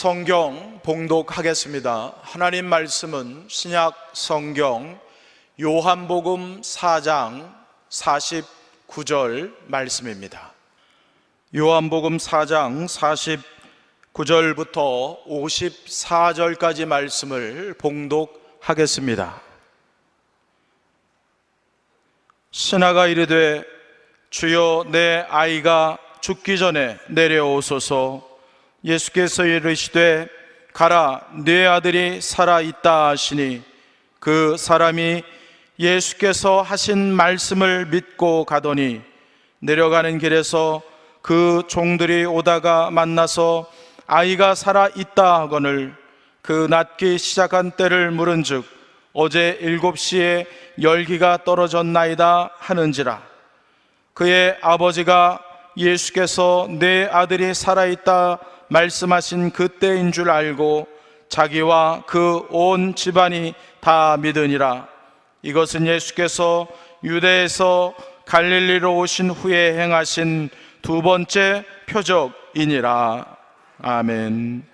성경 봉독하겠습니다. 하나님 말씀은 신약 성경 요한복음 4장 49절 말씀입니다. 요한복음 4장 49절부터 54절까지 말씀을 봉독하겠습니다. 신하가 이르되 주여 내 아이가 죽기 전에 내려오소서. 예수께서 이르시되 가라 네 아들이 살아있다 하시니 그 사람이 예수께서 하신 말씀을 믿고 가더니 내려가는 길에서 그 종들이 오다가 만나서 아이가 살아있다 하거늘 그 낫기 시작한 때를 물은즉 어제 7시에 열기가 떨어졌나이다 하는지라. 그의 아버지가 예수께서 내 아들이 살아있다 말씀하신 그때인 줄 알고 자기와 그 온 집안이 다 믿으니라. 이것은 예수께서 유대에서 갈릴리로 오신 후에 행하신 두 번째 표적이니라. 아멘.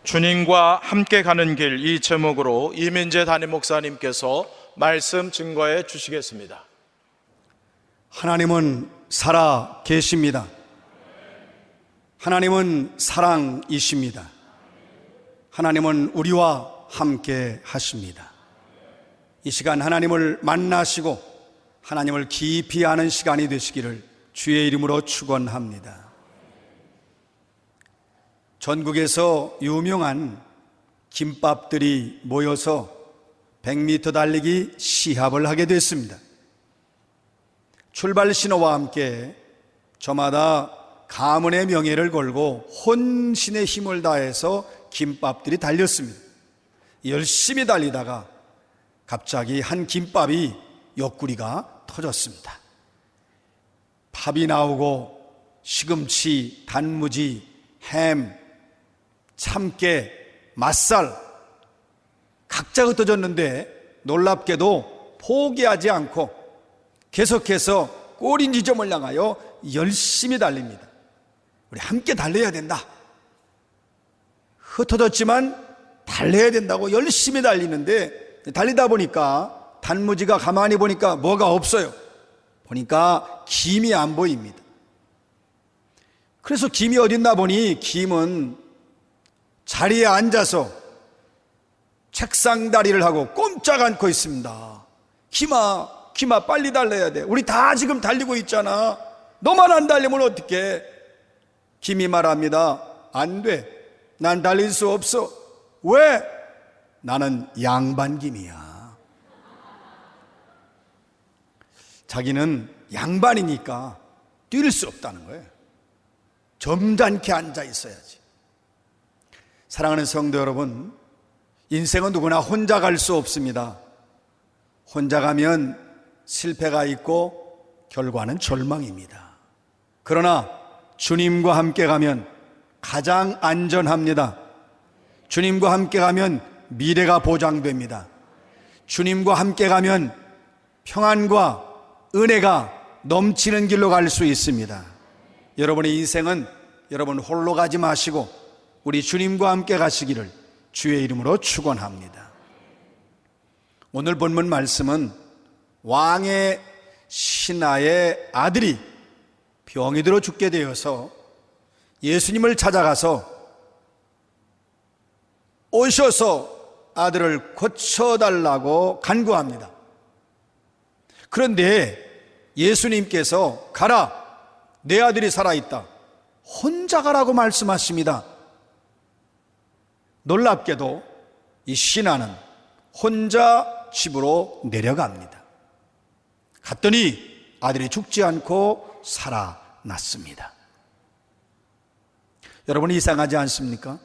주님과 함께 가는 길, 이 제목으로 이민재 담임 목사님께서 말씀 증거해 주시겠습니다. 하나님은 살아 계십니다. 하나님은 사랑이십니다. 하나님은 우리와 함께 하십니다. 이 시간 하나님을 만나시고 하나님을 깊이 아는 시간이 되시기를 주의 이름으로 축원합니다. 전국에서 유명한 김밥들이 모여서 100m 달리기 시합을 하게 됐습니다. 출발 신호와 함께 저마다 가문의 명예를 걸고 혼신의 힘을 다해서 김밥들이 달렸습니다. 열심히 달리다가 갑자기 한 김밥이 옆구리가 터졌습니다. 밥이 나오고 시금치, 단무지, 햄, 참깨, 맛살 각자 흩어졌는데 놀랍게도 포기하지 않고 계속해서 꼬린 지점을 향하여 열심히 달립니다. 우리 함께 달려야 된다. 흩어졌지만 달려야 된다고 열심히 달리는데 달리다 보니까 단무지가 가만히 보니까 뭐가 없어요. 보니까 김이 안 보입니다. 그래서 김이 어딨나 보니 김은 자리에 앉아서 책상 다리를 하고 꼼짝 않고 있습니다. 김아 빨리 달려야 돼. 우리 다 지금 달리고 있잖아. 너만 안 달리면 어떡해. 김이 말합니다. 안 돼. 난 달릴 수 없어. 왜? 나는 양반김이야. 자기는 양반이니까 뛸 수 없다는 거예요. 점잖게 앉아 있어야지. 사랑하는 성도 여러분, 인생은 누구나 혼자 갈 수 없습니다. 혼자 가면 실패가 있고 결과는 절망입니다. 그러나 주님과 함께 가면 가장 안전합니다. 주님과 함께 가면 미래가 보장됩니다. 주님과 함께 가면 평안과 은혜가 넘치는 길로 갈 수 있습니다. 여러분의 인생은 여러분 홀로 가지 마시고 우리 주님과 함께 가시기를 주의 이름으로 축원합니다. 오늘 본문 말씀은 왕의 신하의 아들이 병이 들어 죽게 되어서 예수님을 찾아가서 오셔서 아들을 고쳐달라고 간구합니다. 그런데 예수님께서 가라 내 아들이 살아있다 혼자 가라고 말씀하십니다. 놀랍게도 이 신하는 혼자 집으로 내려갑니다. 갔더니 아들이 죽지 않고 살아났습니다. 여러분 이상하지 않습니까?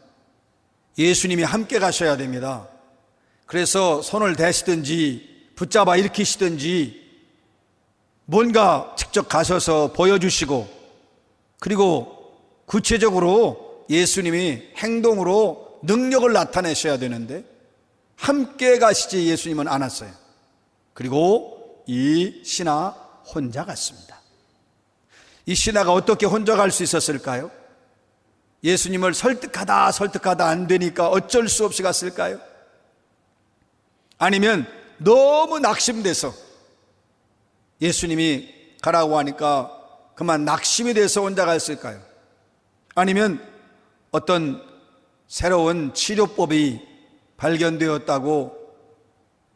예수님이 함께 가셔야 됩니다. 그래서 손을 대시든지 붙잡아 일으키시든지 뭔가 직접 가셔서 보여주시고 그리고 구체적으로 예수님이 행동으로 능력을 나타내셔야 되는데 함께 가시지 예수님은 안 왔어요. 그리고 이 신하 혼자 갔습니다. 이 신하가 어떻게 혼자 갈 수 있었을까요? 예수님을 설득하다 안 되니까 어쩔 수 없이 갔을까요? 아니면 너무 낙심돼서 예수님이 가라고 하니까 그만 낙심이 돼서 혼자 갔을까요? 아니면 어떤 새로운 치료법이 발견되었다고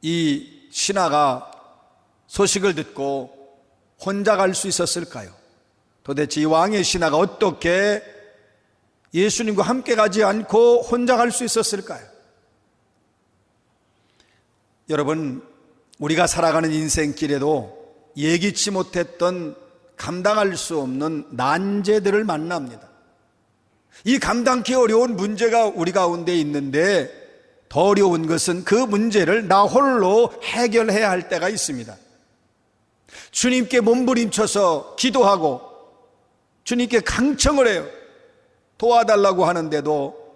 이 신하가 소식을 듣고 혼자 갈 수 있었을까요? 도대체 이 왕의 신하가 어떻게 예수님과 함께 가지 않고 혼자 갈 수 있었을까요? 여러분, 우리가 살아가는 인생길에도 예기치 못했던 감당할 수 없는 난제들을 만납니다. 이 감당기 어려운 문제가 우리 가운데 있는데 더 어려운 것은 그 문제를 나 홀로 해결해야 할 때가 있습니다. 주님께 몸부림쳐서 기도하고 주님께 강청을 해요. 도와달라고 하는데도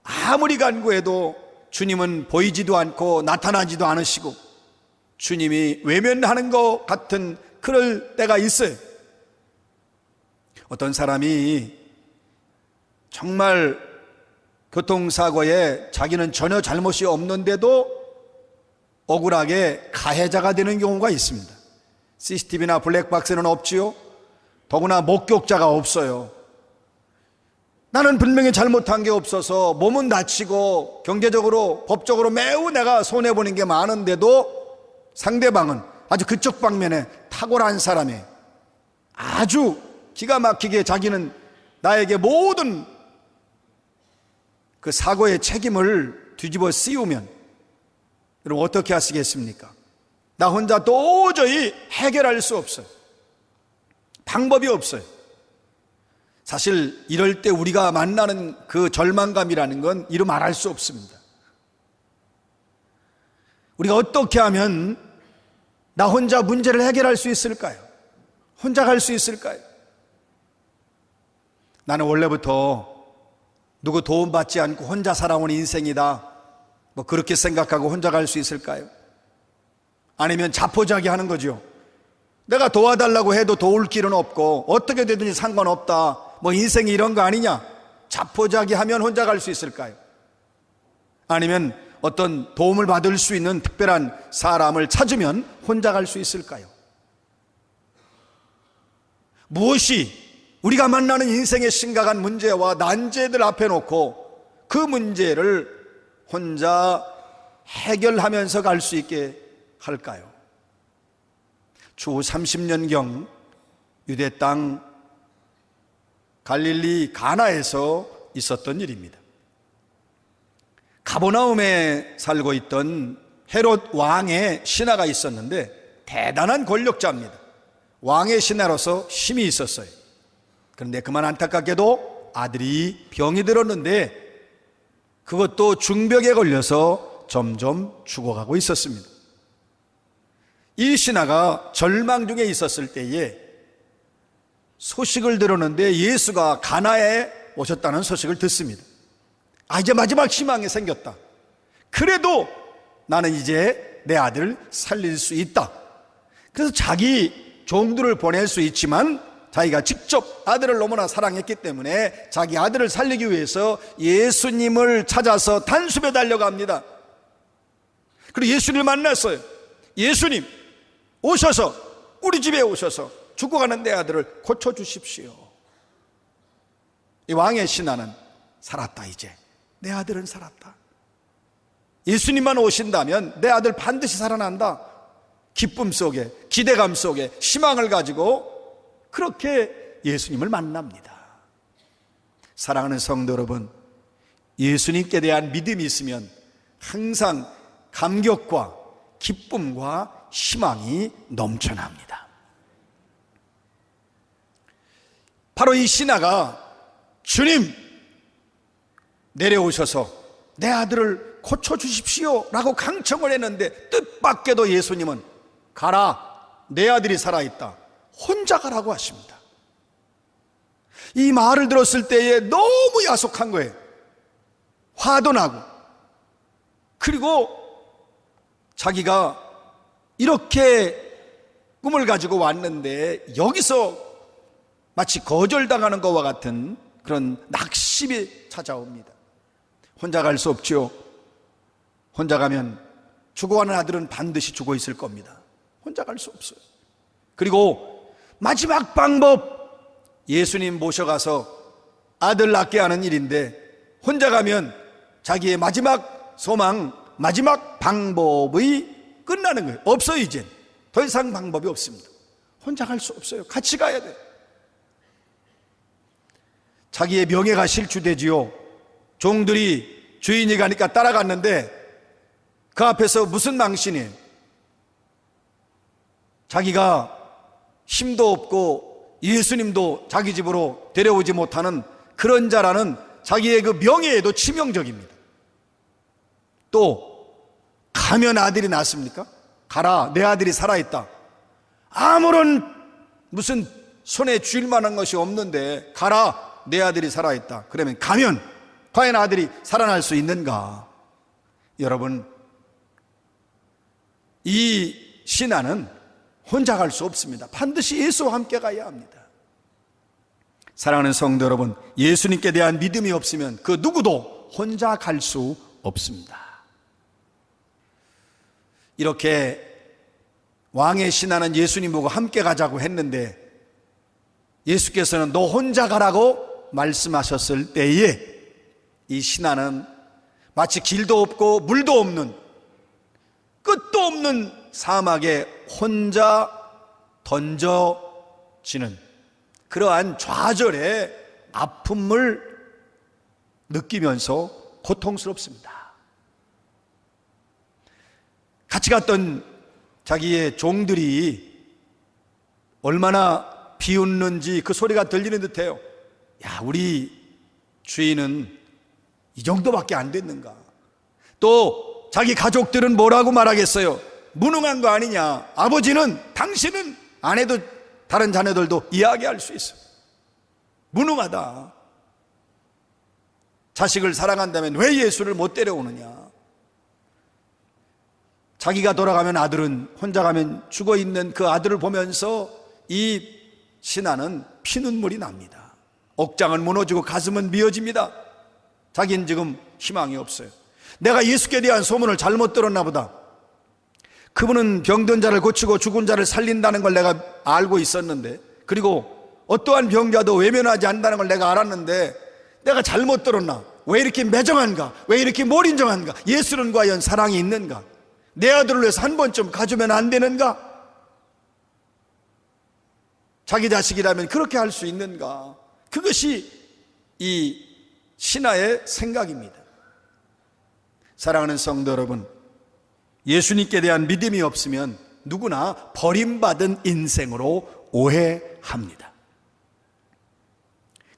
아무리 간구해도 주님은 보이지도 않고 나타나지도 않으시고 주님이 외면하는 것 같은 그럴 때가 있어요. 어떤 사람이 정말 교통사고에 자기는 전혀 잘못이 없는데도 억울하게 가해자가 되는 경우가 있습니다. CCTV나 블랙박스는 없지요. 더구나 목격자가 없어요. 나는 분명히 잘못한 게 없어서 몸은 다치고 경제적으로 법적으로 매우 내가 손해보는 게 많은데도 상대방은 아주 그쪽 방면에 탁월한 사람이 아주 기가 막히게 자기는 나에게 모든 그 사고의 책임을 뒤집어 씌우면 여러분 어떻게 하시겠습니까? 나 혼자 도저히 해결할 수 없어요. 방법이 없어요. 사실 이럴 때 우리가 만나는 그 절망감이라는 건 이루 말할 수 없습니다. 우리가 어떻게 하면 나 혼자 문제를 해결할 수 있을까요? 혼자 갈 수 있을까요? 나는 원래부터 누구 도움받지 않고 혼자 살아온 인생이다, 뭐 그렇게 생각하고 혼자 갈 수 있을까요? 아니면 자포자기 하는 거죠. 내가 도와달라고 해도 도울 길은 없고 어떻게 되든지 상관없다, 뭐 인생이 이런 거 아니냐, 자포자기 하면 혼자 갈 수 있을까요? 아니면 어떤 도움을 받을 수 있는 특별한 사람을 찾으면 혼자 갈 수 있을까요? 무엇이 우리가 만나는 인생의 심각한 문제와 난제들 앞에 놓고 그 문제를 혼자 해결하면서 갈 수 있게 할까요? 추후 30년경 유대 땅 갈릴리 가나에서 있었던 일입니다. 가버나움에 살고 있던 헤롯 왕의 신하가 있었는데 대단한 권력자입니다. 왕의 신하로서 힘이 있었어요. 그런데 그만 안타깝게도 아들이 병이 들었는데 그것도 중병에 걸려서 점점 죽어가고 있었습니다. 이 신하가 절망 중에 있었을 때에 소식을 들었는데 예수가 가나에 오셨다는 소식을 듣습니다. 이제 마지막 희망이 생겼다. 그래도 나는 이제 내 아들을 살릴 수 있다. 그래서 자기 종들을 보낼 수 있지만 자기가 직접 아들을 너무나 사랑했기 때문에 자기 아들을 살리기 위해서 예수님을 찾아서 단숨에 달려갑니다. 그리고 예수님을 만났어요. 예수님 오셔서 우리 집에 오셔서 죽어가는 내 아들을 고쳐주십시오. 이 왕의 신하는 살았다. 이제 내 아들은 살았다. 예수님만 오신다면 내 아들 반드시 살아난다. 기쁨 속에, 기대감 속에, 희망을 가지고 그렇게 예수님을 만납니다. 사랑하는 성도 여러분, 예수님께 대한 믿음이 있으면 항상 감격과 기쁨과 희망이 넘쳐납니다. 바로 이 신하가 주님 내려오셔서 내 아들을 고쳐주십시오 라고 강청을 했는데 뜻밖에도 예수님은 가라, 내 아들이 살아있다, 혼자 가라고 하십니다. 이 말을 들었을 때에 너무 야속한 거예요. 화도 나고, 그리고 자기가 이렇게 꿈을 가지고 왔는데 여기서 마치 거절당하는 것과 같은 그런 낙심이 찾아옵니다. 혼자 갈 수 없죠. 혼자 가면 죽어가는 아들은 반드시 죽어 있을 겁니다. 혼자 갈 수 없어요. 그리고 마지막 방법, 예수님 모셔가서 아들 낳게 하는 일인데, 혼자 가면 자기의 마지막 소망, 마지막 방법이 끝나는 거예요. 없어요. 이젠 더 이상 방법이 없습니다. 혼자 갈 수 없어요. 같이 가야 돼요. 자기의 명예가 실추되지요. 종들이 주인이 가니까 따라갔는데 그 앞에서 무슨 망신이에요? 자기가 힘도 없고 예수님도 자기 집으로 데려오지 못하는 그런 자라는 자기의 그 명예에도 치명적입니다. 또 가면 아들이 낳습니까? 가라, 내 아들이 살아있다. 아무런 무슨 손에 쥘 만한 것이 없는데 가라, 내 아들이 살아있다. 그러면 가면 과연 아들이 살아날 수 있는가? 여러분, 이 신하는 혼자 갈 수 없습니다. 반드시 예수와 함께 가야 합니다. 사랑하는 성도 여러분, 예수님께 대한 믿음이 없으면 그 누구도 혼자 갈 수 없습니다. 이렇게 왕의 신하는 예수님 보고 함께 가자고 했는데 예수께서는 너 혼자 가라고 말씀하셨을 때에 이 신하는 마치 길도 없고 물도 없는 끝도 없는 사막에 혼자 던져지는 그러한 좌절의 아픔을 느끼면서 고통스럽습니다. 같이 갔던 자기의 종들이 얼마나 비웃는지 그 소리가 들리는 듯해요. 야, 우리 주인은 이 정도밖에 안 됐는가? 또 자기 가족들은 뭐라고 말하겠어요? 무능한 거 아니냐? 아버지는, 당신은 아내도 다른 자녀들도 이야기할 수 있어요. 무능하다. 자식을 사랑한다면 왜 예수를 못 데려오느냐? 자기가 돌아가면 아들은, 혼자 가면 죽어 있는 그 아들을 보면서 이 신하는 피눈물이 납니다. 억장은 무너지고 가슴은 미어집니다. 자기는 지금 희망이 없어요. 내가 예수께 대한 소문을 잘못 들었나 보다. 그분은 병든 자를 고치고 죽은 자를 살린다는 걸 내가 알고 있었는데, 그리고 어떠한 병자도 외면하지 않는다는 걸 내가 알았는데 내가 잘못 들었나? 왜 이렇게 매정한가? 왜 이렇게 몰인정한가? 예수는 과연 사랑이 있는가? 내 아들을 위해서 한 번쯤 가주면 안 되는가? 자기 자식이라면 그렇게 할 수 있는가? 그것이 이 신하의 생각입니다. 사랑하는 성도 여러분, 예수님께 대한 믿음이 없으면 누구나 버림받은 인생으로 오해합니다.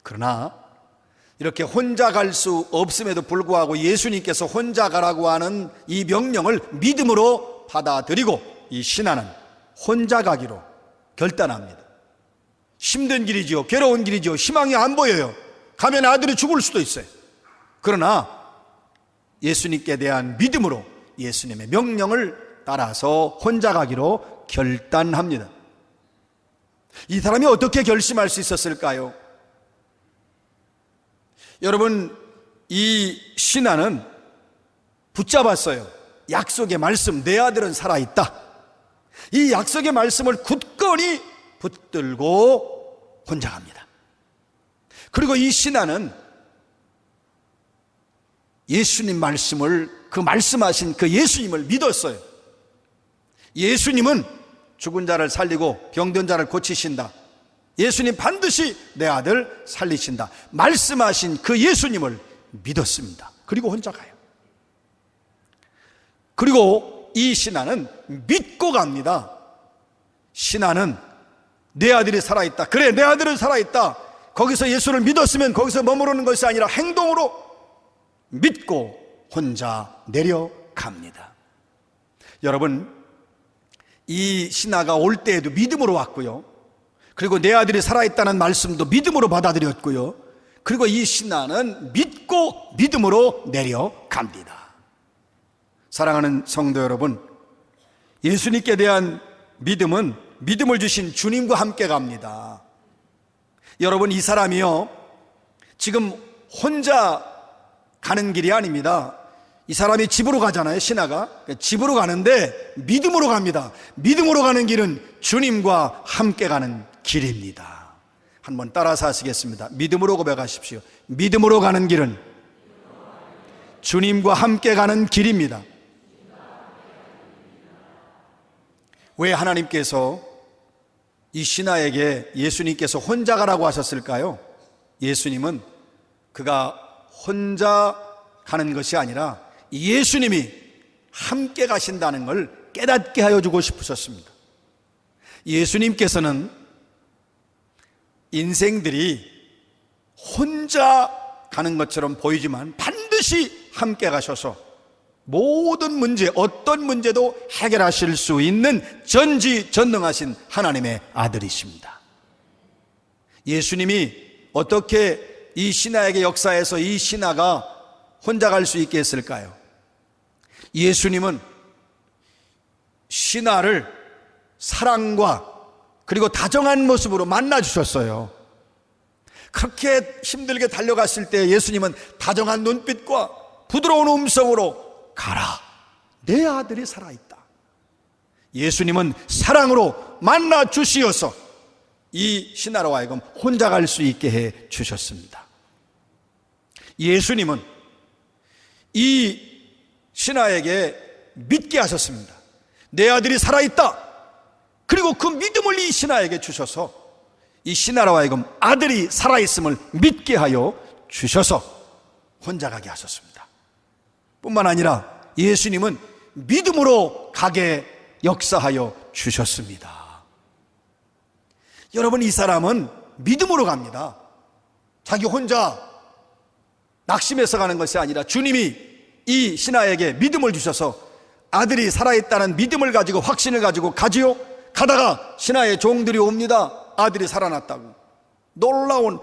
그러나 이렇게 혼자 갈 수 없음에도 불구하고 예수님께서 혼자 가라고 하는 이 명령을 믿음으로 받아들이고 이 신하는 혼자 가기로 결단합니다. 힘든 길이지요. 괴로운 길이지요. 희망이 안 보여요. 가면 아들이 죽을 수도 있어요. 그러나 예수님께 대한 믿음으로 예수님의 명령을 따라서 혼자 가기로 결단합니다. 이 사람이 어떻게 결심할 수 있었을까요? 여러분, 이 신하는 붙잡았어요. 약속의 말씀, 내 아들은 살아있다. 이 약속의 말씀을 굳건히 붙들고 혼자 갑니다. 그리고 이 신하는 예수님 말씀을, 그 말씀하신 그 예수님을 믿었어요. 예수님은 죽은 자를 살리고 병든 자를 고치신다. 예수님 반드시 내 아들 살리신다. 말씀하신 그 예수님을 믿었습니다. 그리고 혼자 가요. 그리고 이 신하는 믿고 갑니다. 신하는 내 아들이 살아있다. 그래, 내 아들은 살아있다. 거기서 예수를 믿었으면 거기서 머무르는 것이 아니라 행동으로 믿고 혼자 내려갑니다. 여러분, 이 신하가 올 때에도 믿음으로 왔고요. 그리고 내 아들이 살아있다는 말씀도 믿음으로 받아들였고요. 그리고 이 신하는 믿고 믿음으로 내려갑니다. 사랑하는 성도 여러분, 예수님께 대한 믿음은 믿음을 주신 주님과 함께 갑니다. 여러분, 이 사람이요, 지금 혼자 가는 길이 아닙니다. 이 사람이 집으로 가잖아요. 신하가 집으로 가는데 믿음으로 갑니다. 믿음으로 가는 길은 주님과 함께 가는 길입니다. 한번 따라서 하시겠습니다. 믿음으로 고백하십시오. 믿음으로 가는 길은 주님과 함께 가는 길입니다. 왜 하나님께서 이 신하에게 예수님께서 혼자 가라고 하셨을까요? 예수님은 그가 혼자 가는 것이 아니라 예수님이 함께 가신다는 걸 깨닫게 하여 주고 싶으셨습니다. 예수님께서는 인생들이 혼자 가는 것처럼 보이지만 반드시 함께 가셔서 모든 문제, 어떤 문제도 해결하실 수 있는 전지전능하신 하나님의 아들이십니다. 예수님이 어떻게 이 신하에게 역사에서 이 신하가 혼자 갈 수 있게 했을까요? 예수님은 신하를 사랑과 그리고 다정한 모습으로 만나 주셨어요. 그렇게 힘들게 달려갔을 때 예수님은 다정한 눈빛과 부드러운 음성으로 가라, 내 아들이 살아있다. 예수님은 사랑으로 만나 주시어서 이 신하로 하여금 혼자 갈 수 있게 해 주셨습니다. 예수님은 이 신하에게 믿게 하셨습니다. 내 아들이 살아있다. 그리고 그 믿음을 이 신하에게 주셔서 이 신하로 하여금 아들이 살아있음을 믿게 하여 주셔서 혼자 가게 하셨습니다. 뿐만 아니라 예수님은 믿음으로 가게 역사하여 주셨습니다. 여러분, 이 사람은 믿음으로 갑니다. 자기 혼자 낙심해서 가는 것이 아니라 주님이 이 신하에게 믿음을 주셔서 아들이 살아있다는 믿음을 가지고 확신을 가지고 가지요. 가다가 신하의 종들이 옵니다. 아들이 살아났다고. 놀라운,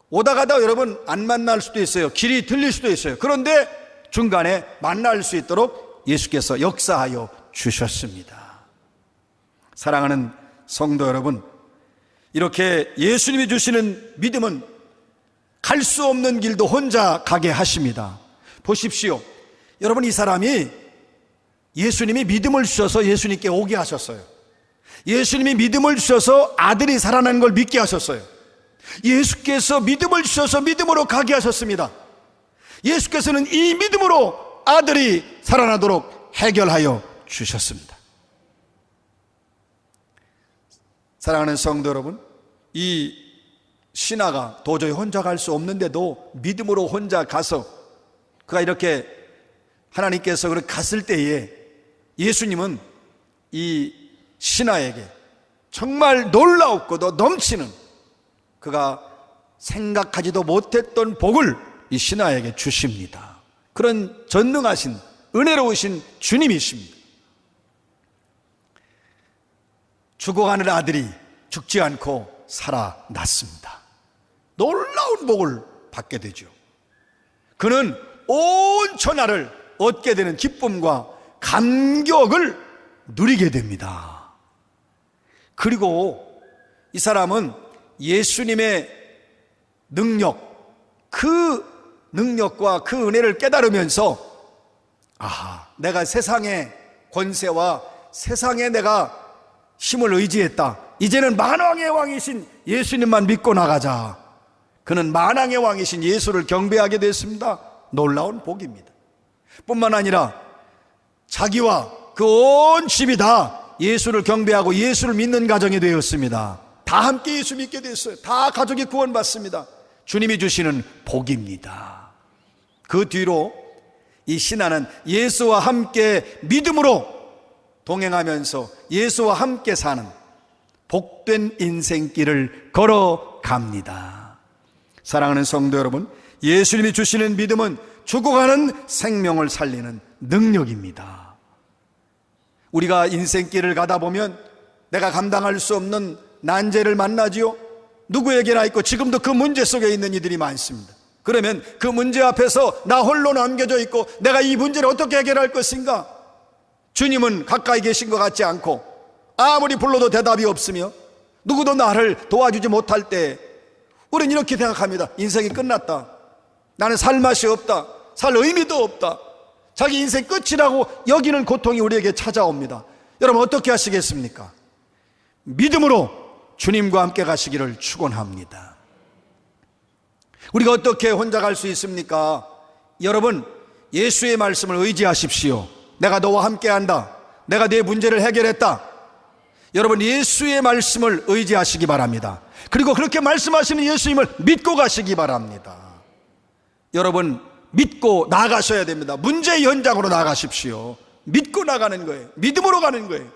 오다 가다 여러분 안 만날 수도 있어요. 길이 들릴 수도 있어요. 그런데 중간에 만날 수 있도록 예수께서 역사하여 주셨습니다. 사랑하는 성도 여러분, 이렇게 예수님이 주시는 믿음은 갈 수 없는 길도 혼자 가게 하십니다. 보십시오. 여러분, 이 사람이 예수님이 믿음을 주셔서 예수님께 오게 하셨어요. 예수님이 믿음을 주셔서 아들이 살아난 걸 믿게 하셨어요. 예수께서 믿음을 주셔서 믿음으로 가게 하셨습니다. 예수께서는 이 믿음으로 아들이 살아나도록 해결하여 주셨습니다. 사랑하는 성도 여러분, 이 신하가 도저히 혼자 갈 수 없는데도 믿음으로 혼자 가서 그가 이렇게 하나님께서 그렇게 갔을 때에 예수님은 이 신하에게 정말 놀라웠고도 넘치는, 그가 생각하지도 못했던 복을 이 신하에게 주십니다. 그런 전능하신 은혜로우신 주님이십니다. 죽어가는 아들이 죽지 않고 살아났습니다. 놀라운 복을 받게 되죠. 그는 온 천하를 얻게 되는 기쁨과 감격을 누리게 됩니다. 그리고 이 사람은 예수님의 능력, 그 능력과 그 은혜를 깨달으면서 내가 세상의 권세와 세상에 내가 힘을 의지했다. 이제는 만왕의 왕이신 예수님만 믿고 나가자. 그는 만왕의 왕이신 예수를 경배하게 됐습니다. 놀라운 복입니다. 뿐만 아니라 자기와 그 온 집이 다 예수를 경배하고 예수를 믿는 가정이 되었습니다. 다 함께 예수 믿게 됐어요. 다 가족이 구원받습니다. 주님이 주시는 복입니다. 그 뒤로 이 신하는 예수와 함께 믿음으로 동행하면서 예수와 함께 사는 복된 인생길을 걸어갑니다. 사랑하는 성도 여러분, 예수님이 주시는 믿음은 죽어가는 생명을 살리는 능력입니다. 우리가 인생길을 가다 보면 내가 감당할 수 없는 난제를 만나지요. 누구에게나 있고 지금도 그 문제 속에 있는 이들이 많습니다. 그러면 그 문제 앞에서 나 홀로 남겨져 있고 내가 이 문제를 어떻게 해결할 것인가? 주님은 가까이 계신 것 같지 않고 아무리 불러도 대답이 없으며 누구도 나를 도와주지 못할 때 우리는 이렇게 생각합니다. 인생이 끝났다. 나는 살 맛이 없다. 살 의미도 없다. 자기 인생 끝이라고 여기는 고통이 우리에게 찾아옵니다. 여러분 어떻게 하시겠습니까? 믿음으로 주님과 함께 가시기를 축원합니다. 우리가 어떻게 혼자 갈 수 있습니까? 여러분 예수의 말씀을 의지하십시오. 내가 너와 함께 한다. 내가 네 문제를 해결했다. 여러분 예수의 말씀을 의지하시기 바랍니다. 그리고 그렇게 말씀하시는 예수님을 믿고 가시기 바랍니다. 여러분 믿고 나가셔야 됩니다. 문제의 현장으로 나가십시오. 믿고 나가는 거예요. 믿음으로 가는 거예요.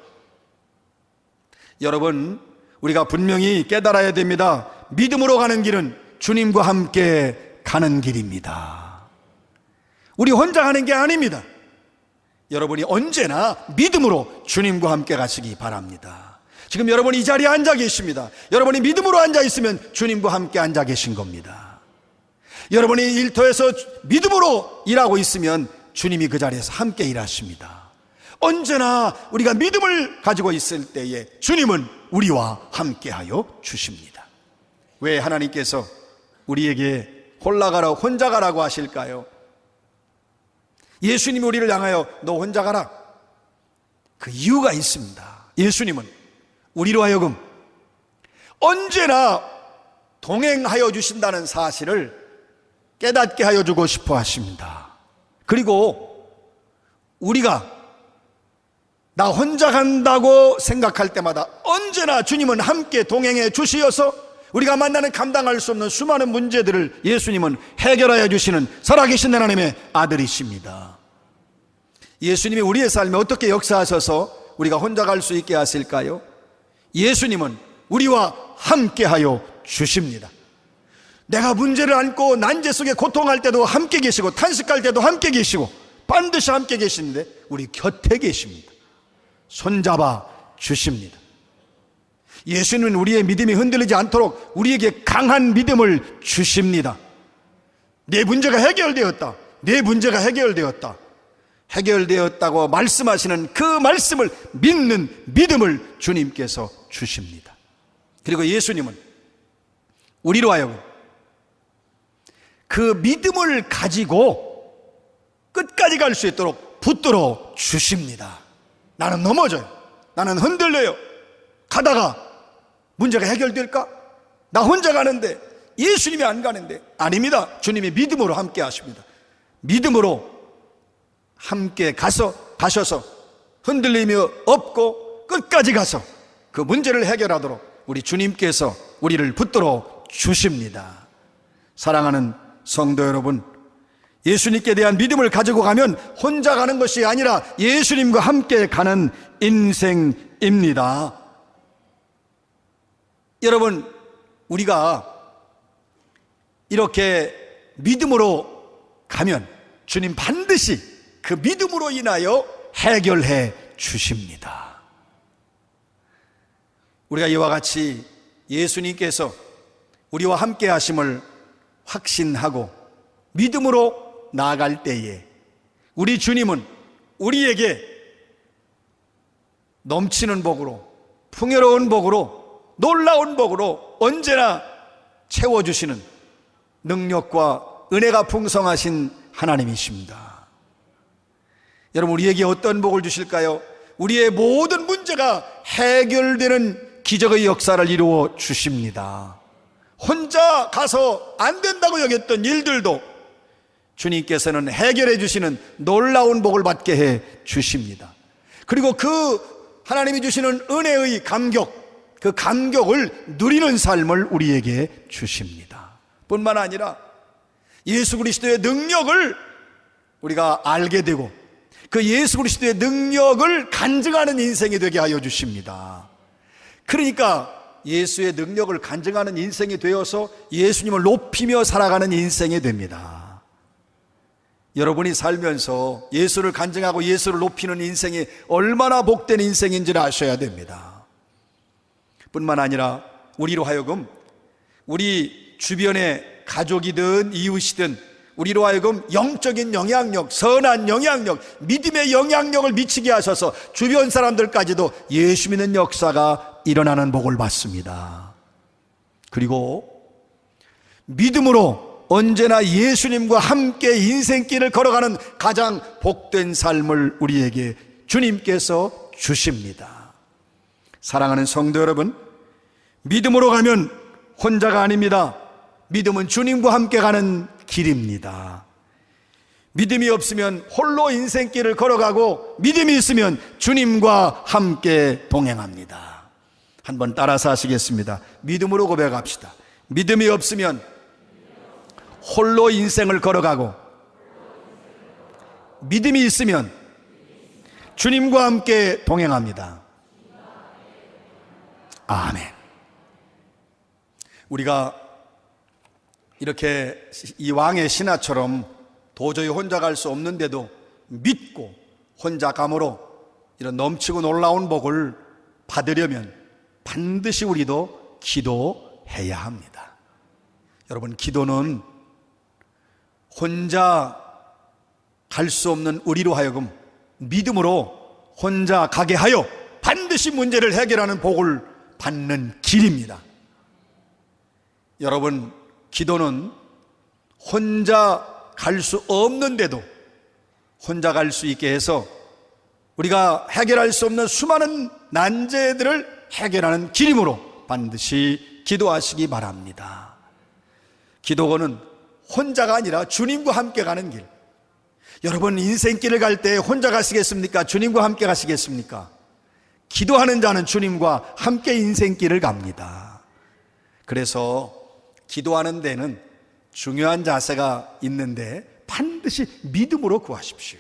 여러분 우리가 분명히 깨달아야 됩니다. 믿음으로 가는 길은 주님과 함께 가는 길입니다. 우리 혼자 가는 게 아닙니다. 여러분이 언제나 믿음으로 주님과 함께 가시기 바랍니다. 지금 여러분이 이 자리에 앉아 계십니다. 여러분이 믿음으로 앉아 있으면 주님과 함께 앉아 계신 겁니다. 여러분이 일터에서 믿음으로 일하고 있으면 주님이 그 자리에서 함께 일하십니다. 언제나 우리가 믿음을 가지고 있을 때에 주님은 우리와 함께하여 주십니다. 왜 하나님께서 우리에게 혼자 가라고 하실까요? 예수님이 우리를 향하여 너 혼자 가라. 그 이유가 있습니다. 예수님은 우리로 하여금 언제나 동행하여 주신다는 사실을 깨닫게 하여 주고 싶어 하십니다. 그리고 우리가 나 혼자 간다고 생각할 때마다 언제나 주님은 함께 동행해 주시어서 우리가 만나는 감당할 수 없는 수많은 문제들을 예수님은 해결하여 주시는 살아계신 하나님의 아들이십니다. 예수님이 우리의 삶에 어떻게 역사하셔서 우리가 혼자 갈 수 있게 하실까요? 예수님은 우리와 함께하여 주십니다. 내가 문제를 안고 난제 속에 고통할 때도 함께 계시고 탄식할 때도 함께 계시고 반드시 함께 계시는데 우리 곁에 계십니다. 손잡아 주십니다. 예수님은 우리의 믿음이 흔들리지 않도록 우리에게 강한 믿음을 주십니다. 내 문제가 해결되었다. 내 문제가 해결되었다. 해결되었다고 말씀하시는 그 말씀을 믿는 믿음을 주님께서 주십니다. 그리고 예수님은 우리로 하여금 그 믿음을 가지고 끝까지 갈 수 있도록 붙들어 주십니다. 나는 넘어져요. 나는 흔들려요. 가다가 문제가 해결될까? 나 혼자 가는데 예수님이 안 가는데 아닙니다. 주님이 믿음으로 함께 하십니다. 믿음으로 함께 가셔서 흔들림이 없고 끝까지 가서 그 문제를 해결하도록 우리 주님께서 우리를 붙들어 주십니다. 사랑하는 성도 여러분, 예수님께 대한 믿음을 가지고 가면 혼자 가는 것이 아니라 예수님과 함께 가는 인생입니다. 여러분, 우리가 이렇게 믿음으로 가면 주님 반드시 그 믿음으로 인하여 해결해 주십니다. 우리가 이와 같이 예수님께서 우리와 함께 하심을 확신하고 믿음으로 나아갈 때에 우리 주님은 우리에게 넘치는 복으로, 풍요로운 복으로, 놀라운 복으로 언제나 채워주시는 능력과 은혜가 풍성하신 하나님이십니다. 여러분, 우리에게 어떤 복을 주실까요? 우리의 모든 문제가 해결되는 기적의 역사를 이루어 주십니다. 혼자 가서 안 된다고 여겼던 일들도 주님께서는 해결해 주시는 놀라운 복을 받게 해 주십니다. 그리고 그 하나님이 주시는 은혜의 감격, 그 감격을 누리는 삶을 우리에게 주십니다. 뿐만 아니라 예수 그리스도의 능력을 우리가 알게 되고 그 예수 그리스도의 능력을 간증하는 인생이 되게 하여 주십니다. 그러니까 예수의 능력을 간증하는 인생이 되어서 예수님을 높이며 살아가는 인생이 됩니다. 여러분이 살면서 예수를 간증하고 예수를 높이는 인생이 얼마나 복된 인생인지를 아셔야 됩니다. 뿐만 아니라 우리로 하여금 우리 주변의 가족이든 이웃이든 우리로 하여금 영적인 영향력, 선한 영향력, 믿음의 영향력을 미치게 하셔서 주변 사람들까지도 예수 믿는 역사가 일어나는 복을 받습니다. 그리고 믿음으로 언제나 예수님과 함께 인생길을 걸어가는 가장 복된 삶을 우리에게 주님께서 주십니다. 사랑하는 성도 여러분, 믿음으로 가면 혼자가 아닙니다. 믿음은 주님과 함께 가는 길입니다. 믿음이 없으면 홀로 인생길을 걸어가고, 믿음이 있으면 주님과 함께 동행합니다. 한번 따라서 하시겠습니다. 믿음으로 고백합시다. 믿음이 없으면 홀로 인생을 걸어가고, 믿음이 있으면 주님과 함께 동행합니다. 아멘. 우리가 이렇게 이 왕의 신하처럼 도저히 혼자 갈 수 없는데도 믿고 혼자 감으로 이런 넘치고 놀라운 복을 받으려면 반드시 우리도 기도해야 합니다. 여러분, 기도는 혼자 갈 수 없는 우리로 하여금 믿음으로 혼자 가게 하여 반드시 문제를 해결하는 복을 받는 길입니다. 여러분, 기도는 혼자 갈 수 없는데도 혼자 갈 수 있게 해서 우리가 해결할 수 없는 수많은 난제들을 해결하는 길이므로 반드시 기도하시기 바랍니다. 기도는 혼자가 아니라 주님과 함께 가는 길. 여러분, 인생길을 갈 때 혼자 가시겠습니까? 주님과 함께 가시겠습니까? 기도하는 자는 주님과 함께 인생길을 갑니다. 그래서 기도하는 데는 중요한 자세가 있는데 반드시 믿음으로 구하십시오.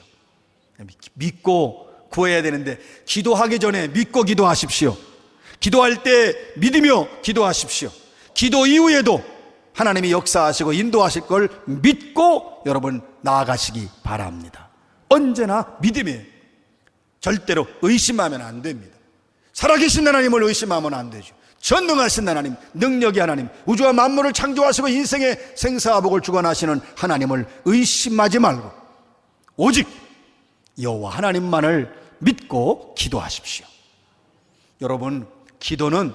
믿고 구해야 되는데 기도하기 전에 믿고 기도하십시오. 기도할 때 믿으며 기도하십시오. 기도 이후에도 하나님이 역사하시고 인도하실 걸 믿고 여러분 나아가시기 바랍니다. 언제나 믿음이에요. 절대로 의심하면 안 됩니다. 살아계신 하나님을 의심하면 안 되죠. 전능하신 하나님, 능력의 하나님, 우주와 만물을 창조하시고 인생의 생사복을 주관하시는 하나님을 의심하지 말고 오직 여호와 하나님만을 믿고 기도하십시오. 여러분, 기도는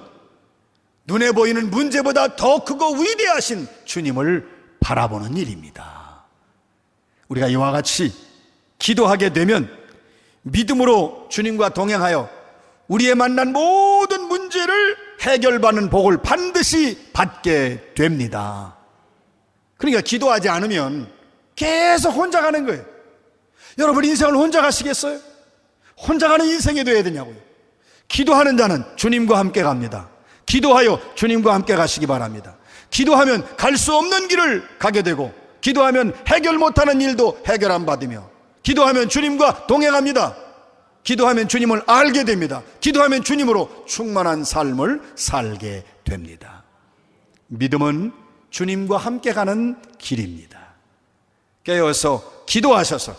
눈에 보이는 문제보다 더 크고 위대하신 주님을 바라보는 일입니다. 우리가 이와 같이 기도하게 되면 믿음으로 주님과 동행하여 우리의 만난 모든 문제를 해결받는 복을 반드시 받게 됩니다. 그러니까 기도하지 않으면 계속 혼자 가는 거예요. 여러분, 인생을 혼자 가시겠어요? 혼자 가는 인생이 되어야 되냐고요. 기도하는 자는 주님과 함께 갑니다. 기도하여 주님과 함께 가시기 바랍니다. 기도하면 갈 수 없는 길을 가게 되고, 기도하면 해결 못하는 일도 해결 안 받으며, 기도하면 주님과 동행합니다. 기도하면 주님을 알게 됩니다. 기도하면 주님으로 충만한 삶을 살게 됩니다. 믿음은 주님과 함께 가는 길입니다. 깨어서 기도하셔서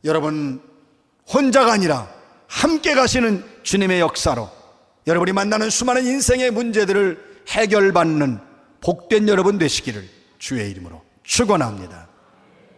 여러분 혼자가 아니라 함께 가시는 주님의 역사로 여러분이 만나는 수많은 인생의 문제들을 해결받는 복된 여러분 되시기를 주의 이름으로 축원합니다.